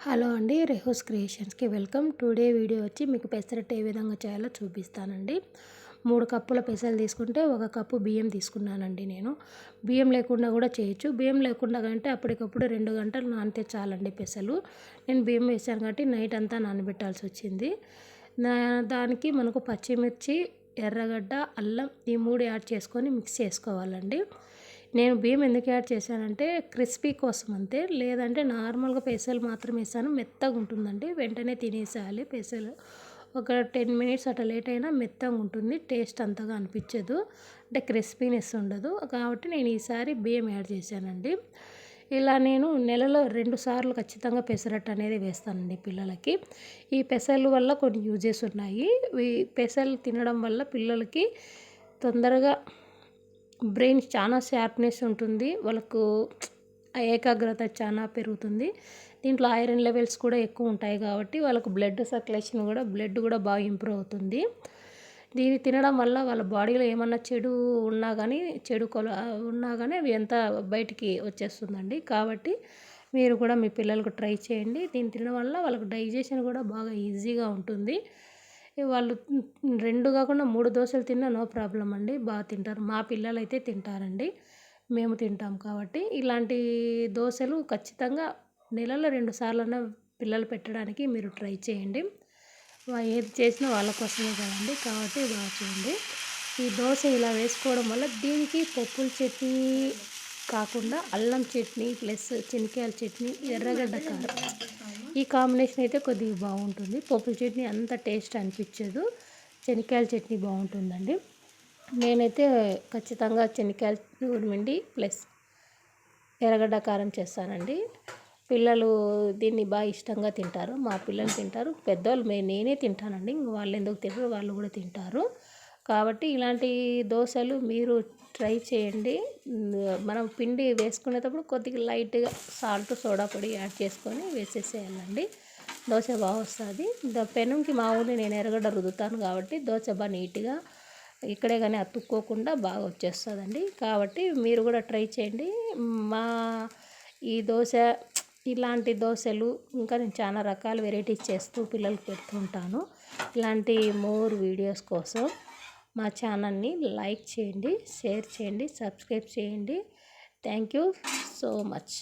Hello అండి, రెహోస్ క్రియేషన్స్కి welcome. Today video వచ్చి మీకు పెసరట్టు ఏ విధంగా చేయాలో చూపిస్తానండి. 3 కప్పుల పెసలు తీసుకుంటే 1 కప్పు బియ్యం తీసుకున్నానండి. నేను బియ్యం లేకుండా కూడా చేయొచ్చు. బియ్యం లేకుండా అంటే అప్పటికప్పుడు 2 గంటలు నానితే చాలండి పెసలు. నేను బియ్యం వేసాను కాబట్టి నైట్ అంతా నానబెట్టాల్సి వచ్చింది. దానికి మనకు పచ్చిమిర్చి, ఎర్రగడ్డ, అల్లం ఈ 3 యాడ్ చేసుకొని మిక్స్ చేసుకోవాలండి. నేను బియ్యం ఎందుకు యాడ్ చేశానంటే క్రిస్పీ కోసం అంతే, లేదంటే నార్మల్గా పెసలు మాత్రం వేసాను. మెత్తగా ఉంటుందండి, వెంటనే తినేసేయాలి పెసలు. ఒక 10 మినిట్స్ అట్లా లేట్ అయినా మెత్తగా ఉంటుంది, టేస్ట్ అంతగా అనిపించదు, అంటే క్రిస్పీనెస్ ఉండదు. కాబట్టి నేను ఈసారి బియ్యం యాడ్ చేశానండి. ఇలా నేను నెలలో 2 సార్లు ఖచ్చితంగా పెసరట్టు అనేది వేస్తానండి పిల్లలకి. ఈ పెసలు వల్ల కొన్ని యూజెస్ ఉన్నాయి. ఈ పెసలు తినడం వల్ల పిల్లలకి తొందరగా బ్రెయిన్ చాలా షార్ప్నెస్ ఉంటుంది, వాళ్ళకు ఏకాగ్రత చాలా పెరుగుతుంది. దీంట్లో ఐరన్ లెవెల్స్ కూడా ఎక్కువ ఉంటాయి కాబట్టి వాళ్ళకు బ్లడ్ సర్క్యులేషన్ కూడా బాగా ఇంప్రూవ్ అవుతుంది. దీన్ని తినడం వల్ల వాళ్ళ బాడీలో ఏమన్నా చెడు ఉన్నా కానీ అవి అంతా బయటికి వచ్చేస్తుందండి. కాబట్టి మీరు కూడా మీ పిల్లలకు ట్రై చేయండి. దీన్ని తినడం వల్ల వాళ్ళకు డైజెషన్ కూడా బాగా ఈజీగా ఉంటుంది. వాళ్ళు 2 కాకుండా 3 దోశలు తిన్నా నో ప్రాబ్లం అండి, బాగా తింటారు. మా పిల్లలు అయితే తింటారండి, మేము తింటాం. కాబట్టి ఇలాంటి దోశలు ఖచ్చితంగా నెలలో 2 సార్లన్నా పిల్లలు పెట్టడానికి మీరు ట్రై చేయండి. ఏది చేసినా వాళ్ళ కోసమే కదండి, కాబట్టి బాగా చేయండి. ఈ దోశ ఇలా వేసుకోవడం వల్ల దీనికి పప్పుల చట్నీ కాకుండా అల్లం చట్నీ ప్లస్ శనగకాయల చట్నీ, ఎర్రగడ్డ కారం, ఈ కాంబినేషన్ అయితే కొద్దిగా బాగుంటుంది. పప్పుల చట్నీ అంత టేస్ట్ అనిపించదు, శనగకాయల చట్నీ బాగుంటుందండి. నేనైతే ఖచ్చితంగా శనగకాయల నూనె ప్లస్ ఎర్రగడ్డ కారం చేస్తానండి. పిల్లలు దీన్ని బాగా ఇష్టంగా తింటారు, మా పిల్లలు తింటారు, పెద్దవాళ్ళు నేనే తింటానండి, ఇంక వాళ్ళు ఎందుకు తినరు, వాళ్ళు కూడా తింటారు. కాబట్టి ఇలాంటి దోశలు మీరు ట్రై చేయండి. మనం పిండి వేసుకునేటప్పుడు కొద్దిగా లైట్గా సాల్ట్, సోడా పొడి యాడ్ చేసుకొని వేసేసేయాలండి, దోశ బాగా వస్తుంది. పెనంకి మామూలు నేను ఎర్రగడ్డ రుద్దుతాను కాబట్టి దోశ బాగా నీట్గా ఇక్కడే కానీ అతుక్కోకుండా బాగా వచ్చేస్తుందండి. కాబట్టి మీరు కూడా ట్రై చేయండి. ఈ దోశ ఇలాంటి దోశలు ఇంకా నేను చాలా రకాల వెరైటీస్ చేస్తూ పిల్లలకి పెడుతుంటాను. ఇలాంటి మోర్ వీడియోస్ కోసం మా ఛానల్ని లైక్ చేయండి, షేర్ చేయండి, సబ్స్క్రైబ్ చేయండి. Thank you so much.